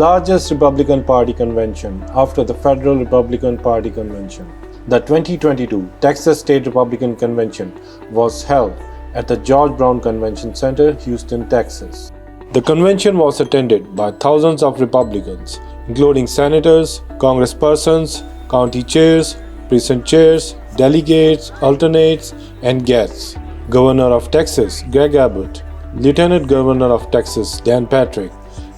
largest Republican Party convention after the Federal Republican Party convention. The 2022 Texas State Republican Convention was held at the George Brown Convention Center, Houston, Texas. The convention was attended by thousands of Republicans, including senators, congresspersons, county chairs, precinct chairs, delegates, alternates, and guests. Governor of Texas, Greg Abbott, Lieutenant Governor of Texas, Dan Patrick,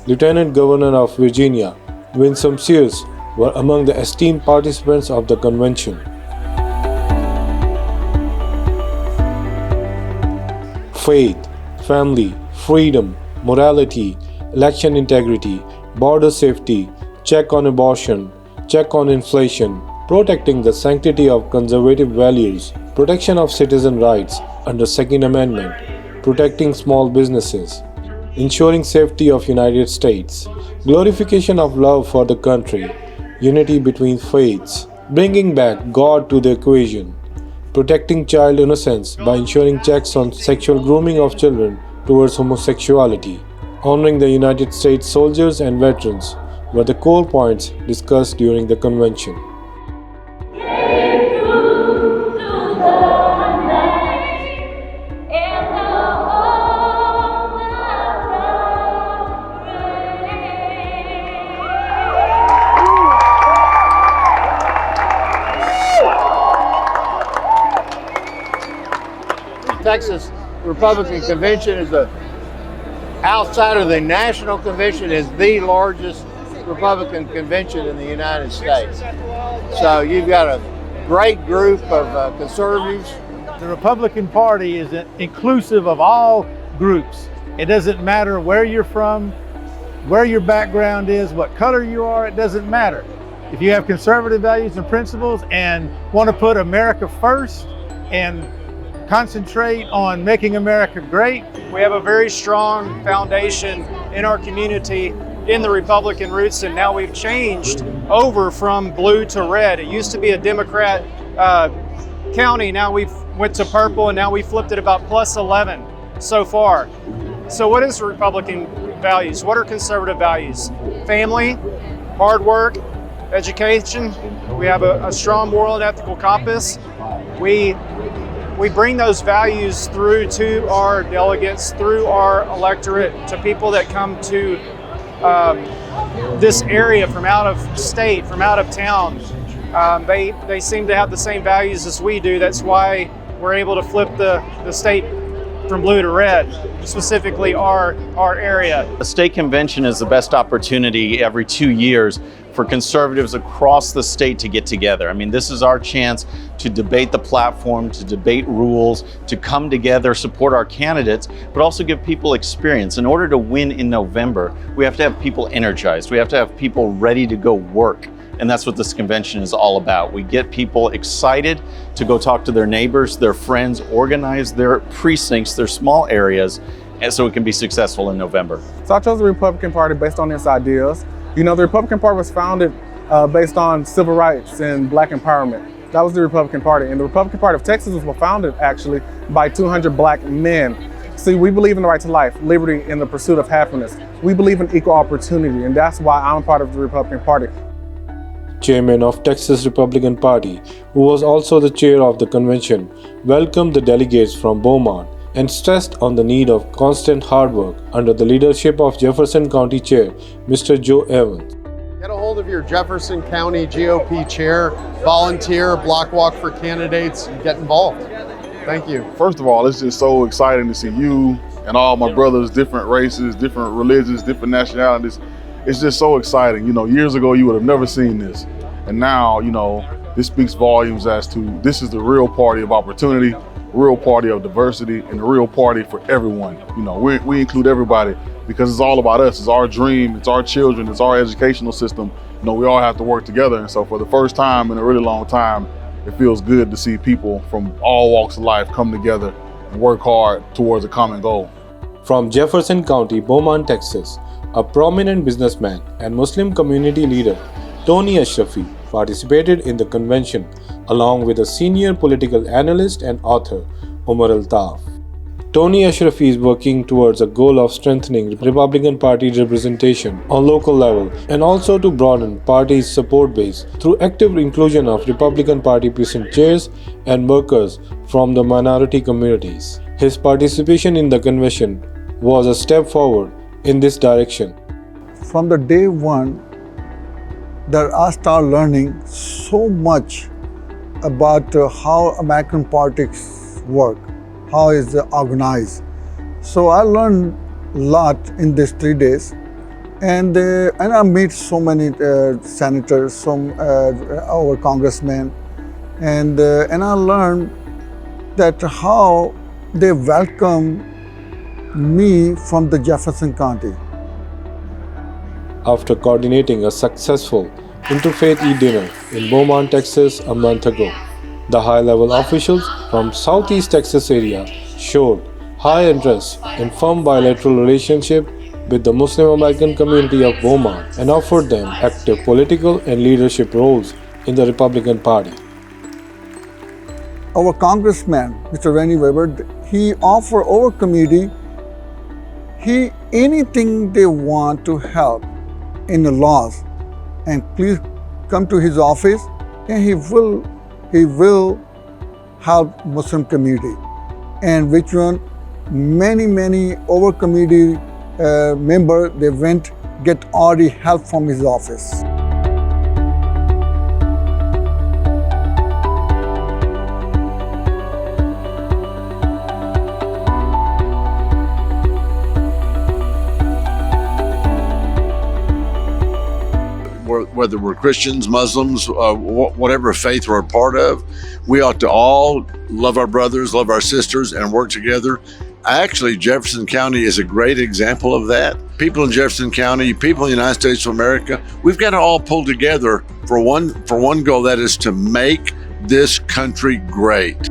Lieutenant Governor of Virginia, Winsome Sears were among the esteemed participants of the convention. Faith, family, freedom, morality, election integrity, border safety, check on abortion, check on inflation, protecting the sanctity of conservative values, protection of citizen rights under Second Amendment, protecting small businesses, ensuring safety of United States, glorification of love for the country, unity between faiths, bringing back God to the equation, protecting child innocence by ensuring checks on sexual grooming of children towards homosexuality, honoring the United States soldiers and veterans were the core points discussed during the convention. Texas Republican Convention is outside of the national convention, is the largest Republican convention in the United States. So you've got a great group of conservatives. The Republican Party is inclusive of all groups. It doesn't matter where you're from, where your background is, what color you are, it doesn't matter. If you have conservative values and principles and want to put America first and concentrate on making America great. We have a very strong foundation in our community in the Republican roots, and now we've changed over from blue to red. It used to be a Democrat county, now we've went to purple, and now we flipped it about plus 11 so far. So what is Republican values? What are conservative values? Family, hard work, education. We have a strong moral and ethical compass. We bring those values through to our delegates, through our electorate, to people that come to this area from out of state, from out of town. They seem to have the same values as we do. That's why we're able to flip the state from blue to red, specifically our area. The state convention is the best opportunity every 2 years for conservatives across the state to get together. I mean, this is our chance to debate the platform, to debate rules, to come together, support our candidates, but also give people experience. In order to win in November, we have to have people energized. We have to have people ready to go work. And that's what this convention is all about. We get people excited to go talk to their neighbors, their friends, organize their precincts, their small areas, and so it can be successful in November. So I chose the Republican Party based on its ideals. You know, the Republican Party was founded based on civil rights and black empowerment. That was the Republican Party. And the Republican Party of Texas was founded actually by 200 black men. See, we believe in the right to life, liberty, and the pursuit of happiness. We believe in equal opportunity, and that's why I'm part of the Republican Party. Chairman of Texas Republican Party, who was also the chair of the convention, welcomed the delegates from Beaumont and stressed on the need of constant hard work under the leadership of Jefferson County Chair, Mr. Joe Evans. Get a hold of your Jefferson County GOP chair, volunteer, block walk for candidates, and get involved. Thank you. First of all, it's just so exciting to see you and all my brothers, different races, different religions, different nationalities. It's just so exciting. You know, years ago, you would have never seen this. And now, you know, this speaks volumes as to this is the real party of opportunity, real party of diversity, and the real party for everyone. You know, we include everybody because it's all about us. It's our dream, it's our children, it's our educational system. You know, we all have to work together. And so for the first time in a really long time, it feels good to see people from all walks of life come together and work hard towards a common goal. From Jefferson County, Beaumont, Texas, a prominent businessman and Muslim community leader, Tony Ashrafi, participated in the convention along with a senior political analyst and author, Umar Altaf. Tony Ashrafi is working towards a goal of strengthening Republican Party representation on local level and also to broaden party's support base through active inclusion of Republican Party precinct chairs and workers from the minority communities. His participation in the convention was a step forward in this direction. From the day one that I started learning so much about how American politics work, how is it organized. So I learned a lot in these 3 days, and I meet so many senators, our congressmen, and I learned that how they welcome me from the Jefferson County. After coordinating a successful interfaith dinner in Beaumont, Texas a month ago, the high-level officials from Southeast Texas area showed high interest in firm bilateral relationship with the Muslim American community of Beaumont and offered them active political and leadership roles in the Republican Party. Our congressman, Mr. Rennie Weber, he offered our community anything they want to help in the laws, and please come to his office and he will help Muslim community. And which one, many our community member, they went get all the help from his office. Whether we're Christians, Muslims, whatever faith we're a part of, we ought to all love our brothers, love our sisters, and work together. Actually, Jefferson County is a great example of that. People in Jefferson County, people in the United States of America, we've got to all pull together for one goal, that is to make this country great.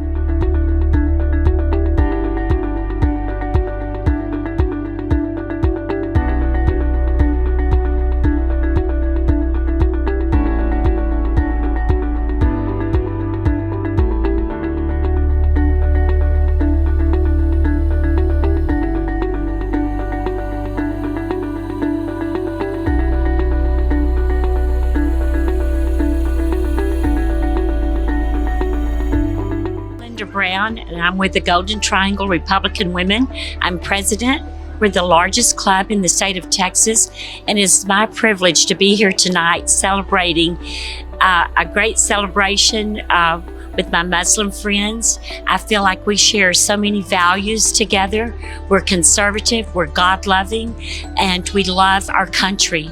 Brown, and I'm with the Golden Triangle Republican Women. I'm president. We're the largest club in the state of Texas, and it's my privilege to be here tonight celebrating a great celebration with my Muslim friends. I feel like we share so many values together. We're conservative, we're God-loving, and we love our country.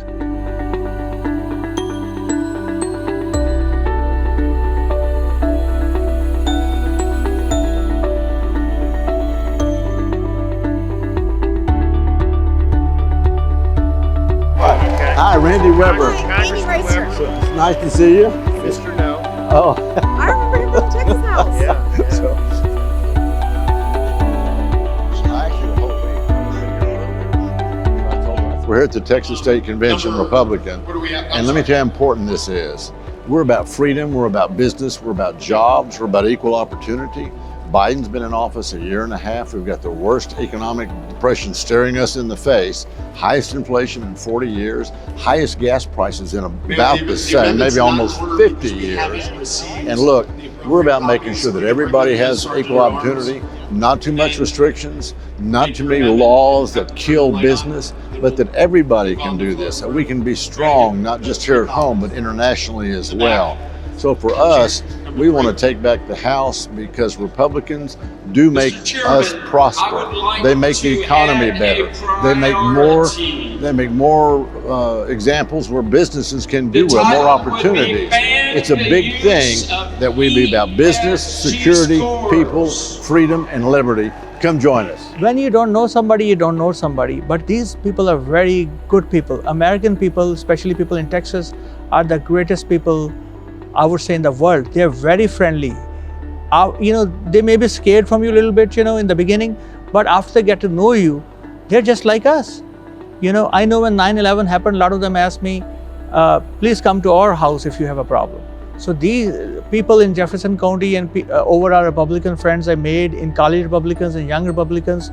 Hi, Randy Weber. Amy Racer. It's nice to see you. Mr. No. Oh. I remember him from Texas House. We're here at the Texas State Convention Republican, and let me tell you how important this is. We're about freedom, we're about business, we're about jobs, we're about equal opportunity. Biden's been in office a year and a half. We've got the worst economic depression staring us in the face, highest inflation in 40 years, highest gas prices in about the same, maybe almost 50 years. And look, we're about making sure that everybody has equal opportunity, not too much restrictions, not too many laws that kill business, but that everybody can do this, that we can be strong, not just here at home, but internationally as well. So for us, we want to take back the House because Republicans do make us prosper. They make the economy better. They make more examples where businesses can do well, more opportunities. It's a big thing that we be about business, security, people, freedom, and liberty. Come join us. When you don't know somebody, you don't know somebody. But these people are very good people. American people, especially people in Texas, are the greatest people, I would say, in the world. They're very friendly. They may be scared from you a little bit, in the beginning, but after they get to know you, they're just like us. I know when 9/11 happened, a lot of them asked me, please come to our house if you have a problem. So these people in Jefferson County and over our Republican friends I made in college Republicans and young Republicans,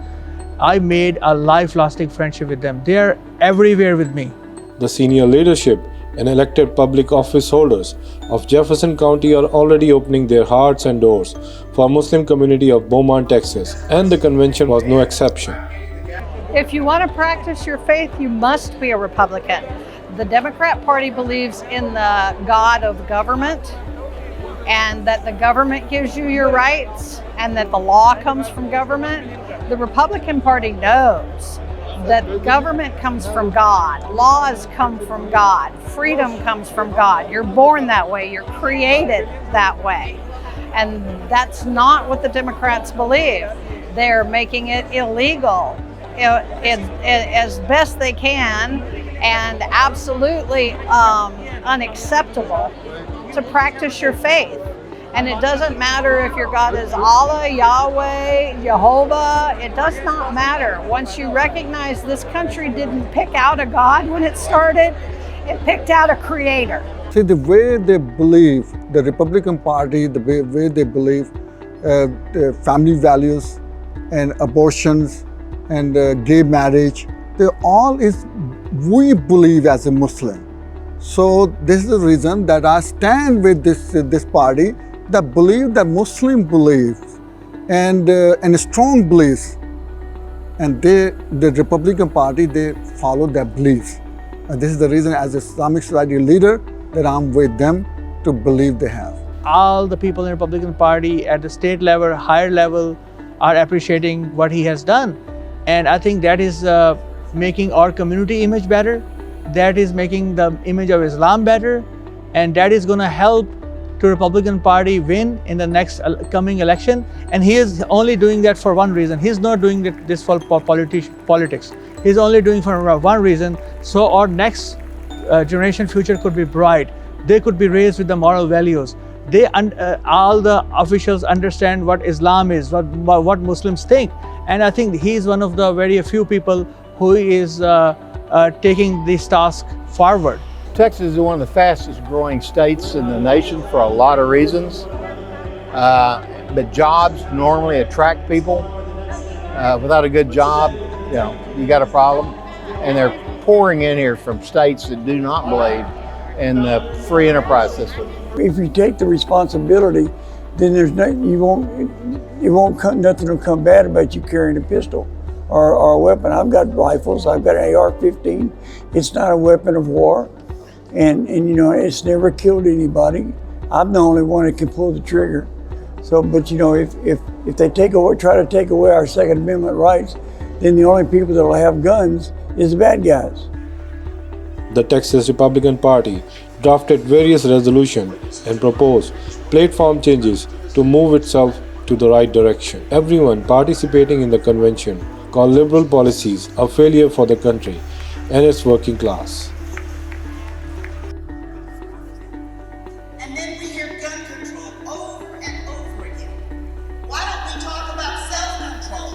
I made a life-lasting friendship with them. They are everywhere with me. The senior leadership and elected public office holders of Jefferson County are already opening their hearts and doors for Muslim community of Beaumont, Texas, and the convention was no exception. If you want to practice your faith, you must be a Republican. The Democrat Party believes in the God of government and that the government gives you your rights and that the law comes from government. The Republican Party knows that government comes from God, laws come from God, freedom comes from God. You're born that way, you're created that way. And that's not what the Democrats believe. They're making it illegal as best they can and absolutely unacceptable to practice your faith. And it doesn't matter if your God is Allah, Yahweh, Jehovah, it does not matter. Once you recognize this country didn't pick out a God when it started, it picked out a creator. See, the way they believe, the Republican Party, the way they believe the family values and abortions and gay marriage, they all is we believe as a Muslim. So this is the reason that I stand with this party that believe that Muslim beliefs and strong beliefs, and the Republican Party, they follow their beliefs. And this is the reason as Islamic Society leader that I'm with them to believe they have. All the people in the Republican Party at the state level, higher level, are appreciating what he has done. And I think that is making our community image better. That is making the image of Islam better. And that is going to help the Republican Party win in the next coming election. And he is only doing that for one reason. He's not doing this for politics. He's only doing for one reason. So our next generation future could be bright. They could be raised with the moral values. All the officials understand what Islam is, what Muslims think. And I think he's one of the very few people who is taking this task forward. Texas is one of the fastest growing states in the nation for a lot of reasons. But jobs normally attract people. Without a good job, you got a problem. And they're pouring in here from states that do not believe in the free enterprise system. If you take the responsibility, then there's nothing will come bad about you carrying a pistol or a weapon. I've got rifles. I've got an AR-15. It's not a weapon of war, and it's never killed anybody. I'm the only one that can pull the trigger. So, but if they try to take away our Second Amendment rights, then the only people that will have guns is the bad guys. The Texas Republican Party drafted various resolutions and proposed platform changes to move itself to the right direction. Everyone participating in the convention called liberal policies a failure for the country and its working class. And then we hear gun control over and over again. Why don't we talk about self-control?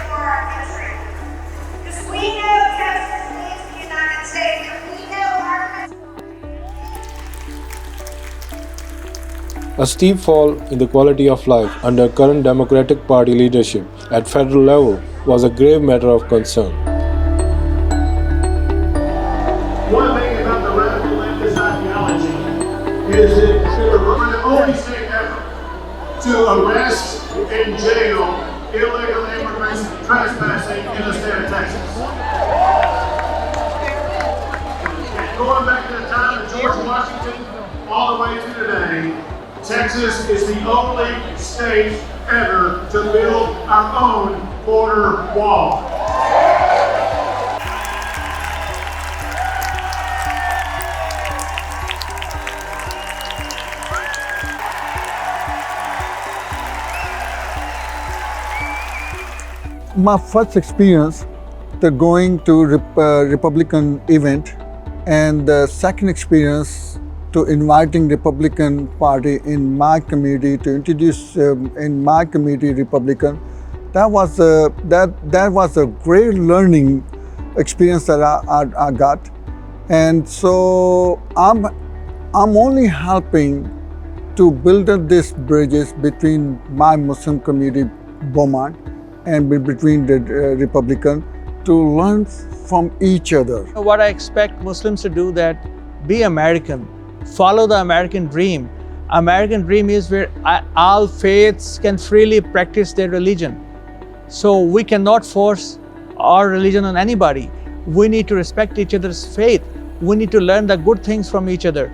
For our country. Because we know Texas needs the United States. We know our country. A steep fall in the quality of life under current Democratic Party leadership at federal level was a grave matter of concern. One thing about the radical leftist ideology is that we're the only state ever to arrest and jail illegal immigrants trespassing in the state of Texas. Going back to the time of George Washington all the way to today, Texas is the only state ever to build our own border wall. My first experience to going to Republican event, and the second experience to inviting Republican Party in my community to introduce in my community Republican, that was a great learning experience that I got. And so I'm only helping to build up these bridges between my Muslim community, Beaumont, and between the Republican, to learn from each other. What I expect Muslims to do, that be American, follow the American dream. American dream is where all faiths can freely practice their religion. So we cannot force our religion on anybody. We need to respect each other's faith. We need to learn the good things from each other.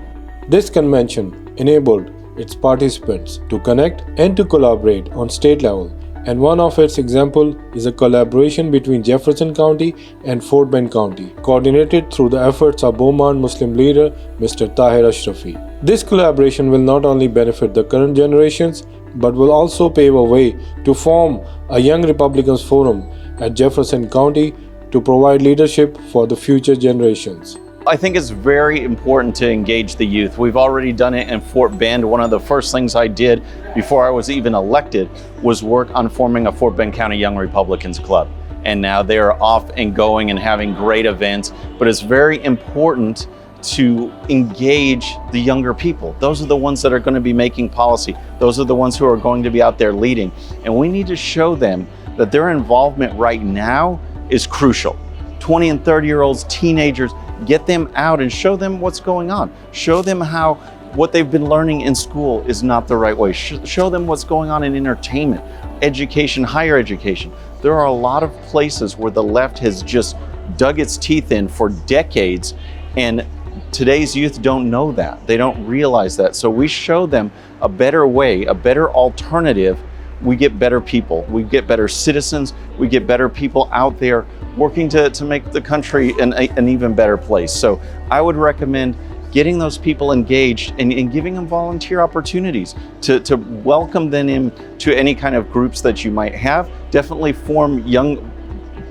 This convention enabled its participants to connect and to collaborate on state level, and one of its example is a collaboration between Jefferson County and Fort Bend County, coordinated through the efforts of Beaumont Muslim leader Mr. Tahir Ashrafi. This collaboration will not only benefit the current generations, but will also pave a way to form a Young Republicans Forum at Jefferson County to provide leadership for the future generations. I think it's very important to engage the youth. We've already done it in Fort Bend. One of the first things I did before I was even elected was work on forming a Fort Bend County Young Republicans Club. And now they're off and going and having great events. But it's very important to engage the younger people. Those are the ones that are going to be making policy. Those are the ones who are going to be out there leading. And we need to show them that their involvement right now is crucial. 20 and 30-year-olds, teenagers, get them out and show them what's going on. Show them how what they've been learning in school is not the right way. Show them what's going on in entertainment, education, higher education. There are a lot of places where the left has just dug its teeth in for decades, and today's youth don't know that. They don't realize that. So we show them a better way, a better alternative. We get better people, we get better citizens, we get better people out there working to make the country an even better place. So I would recommend getting those people engaged and giving them volunteer opportunities to welcome them into any kind of groups that you might have. Definitely form young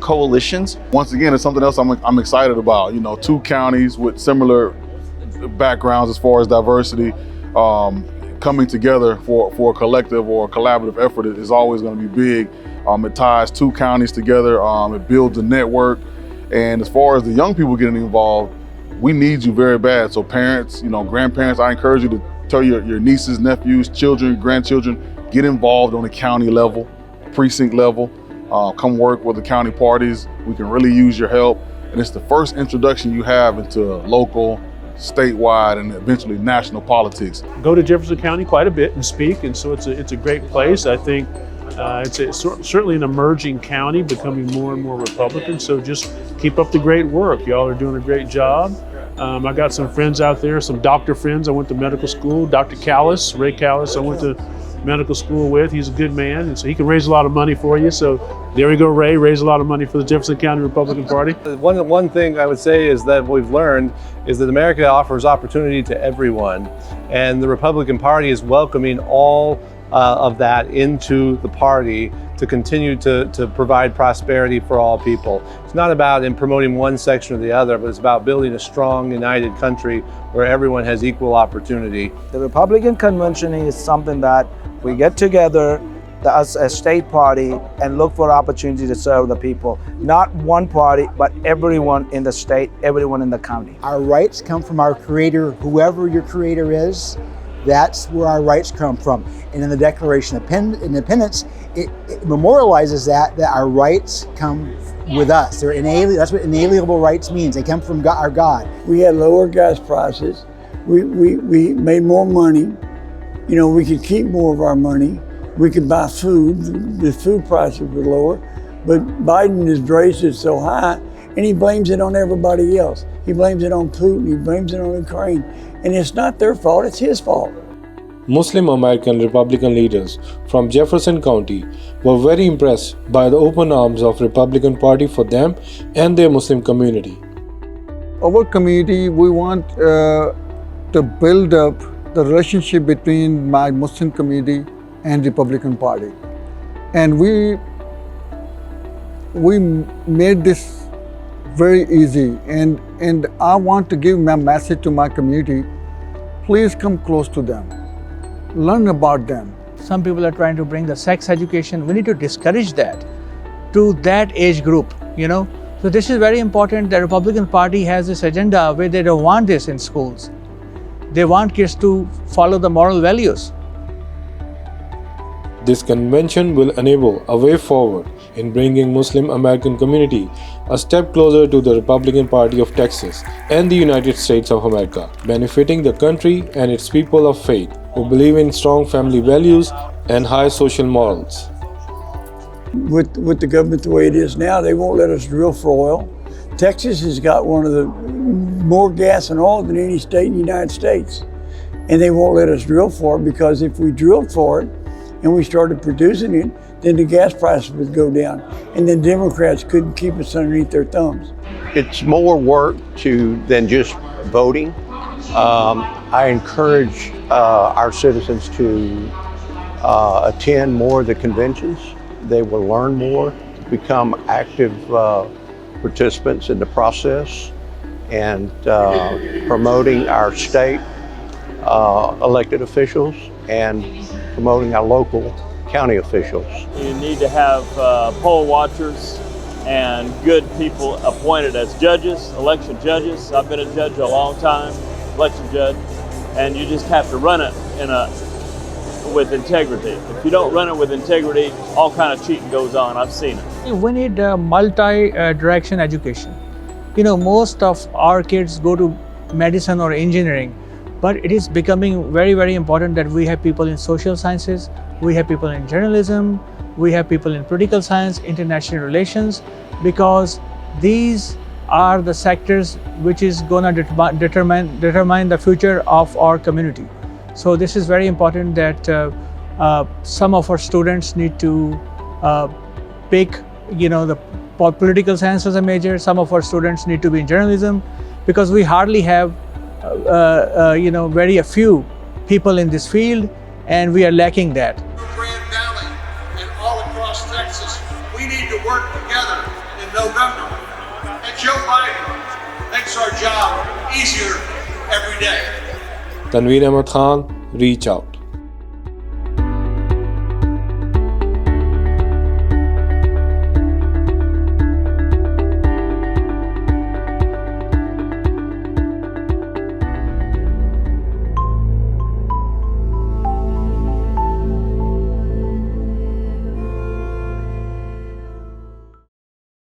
coalitions. Once again, it's something else I'm excited about. You know, two counties with similar backgrounds as far as diversity, coming together for a collective or a collaborative effort is always going to be big. It ties two counties together, it builds a network. And as far as the young people getting involved, we need you very bad. So parents, grandparents, I encourage you to tell your nieces, nephews, children, grandchildren, get involved on the county level, precinct level. Come work with the county parties. We can really use your help. And it's the first introduction you have into local, statewide, and eventually national politics. Go to Jefferson County quite a bit and speak, and so it's a great place. I think it's certainly an emerging county, becoming more and more Republican. So just keep up the great work. Y'all are doing a great job. I got some friends out there, some doctor friends. I went to medical school. Dr. Callis, Ray Callis, I went to medical school with. He's a good man, and so he can raise a lot of money for you. So there you go, Ray, raise a lot of money for the Jefferson County Republican Party. One thing I would say is that what we've learned is that America offers opportunity to everyone, and the Republican Party is welcoming all of that into the party to continue to provide prosperity for all people. It's not about promoting one section or the other, but it's about building a strong, united country where everyone has equal opportunity. The Republican convention is something that we get together as a state party and look for opportunities to serve the people. Not one party, but everyone in the state, everyone in the county. Our rights come from our creator, whoever your creator is. That's where our rights come from. And in the Declaration of Independence, it memorializes that our rights come with us. They're inalienable. That's what inalienable rights means. They come from God, our God. We had lower gas prices. We made more money. We could keep more of our money. We could buy food. The food prices were lower. But Biden has raised it so high, and he blames it on everybody else. He blames it on Putin. He blames it on Ukraine. And it's not their fault, it's his fault. Muslim American Republican leaders from Jefferson County were very impressed by the open arms of Republican Party for them and their Muslim community. Our community, we want to build up the relationship between my Muslim community and Republican Party. And we made this very easy, and I want to give my message to my community. Please come close to them, learn about them. Some people are trying to bring the sex education. We need to discourage that to that age group, So this is very important. The Republican Party has this agenda where they don't want this in schools. They want kids to follow the moral values. This convention will enable a way forward in bringing Muslim American community a step closer to the Republican Party of Texas and the United States of America, benefiting the country and its people of faith who believe in strong family values and high social morals. With the government the way it is now, they won't let us drill for oil. Texas has got one of the more gas and oil than any state in the United States. And they won't let us drill for it because if we drilled for it and we started producing it, then the gas prices would go down. And then Democrats couldn't keep us underneath their thumbs. It's more work than just voting. I encourage our citizens to attend more of the conventions. They will learn more, become active participants in the process, and promoting our state elected officials and promoting our local county officials. You need to have poll watchers and good people appointed as judges, election judges. I've been a judge a long time, election judge, and you just have to run it with integrity. If you don't run it with integrity, all kind of cheating goes on. I've seen it. We need multi-direction education. Most of our kids go to medicine or engineering, but it is becoming very, very important that we have people in social sciences, we have people in journalism, we have people in political science, international relations, because these are the sectors which is going to determine the future of our community. So this is very important that some of our students need to pick, the political science as a major. Some of our students need to be in journalism, because we hardly have, very a few people in this field, and we are lacking that. Grand Valley and all across Texas, we need to work together in November. And Joe Biden makes our job easier every day. Tanveer Ahmed Khan, reach out.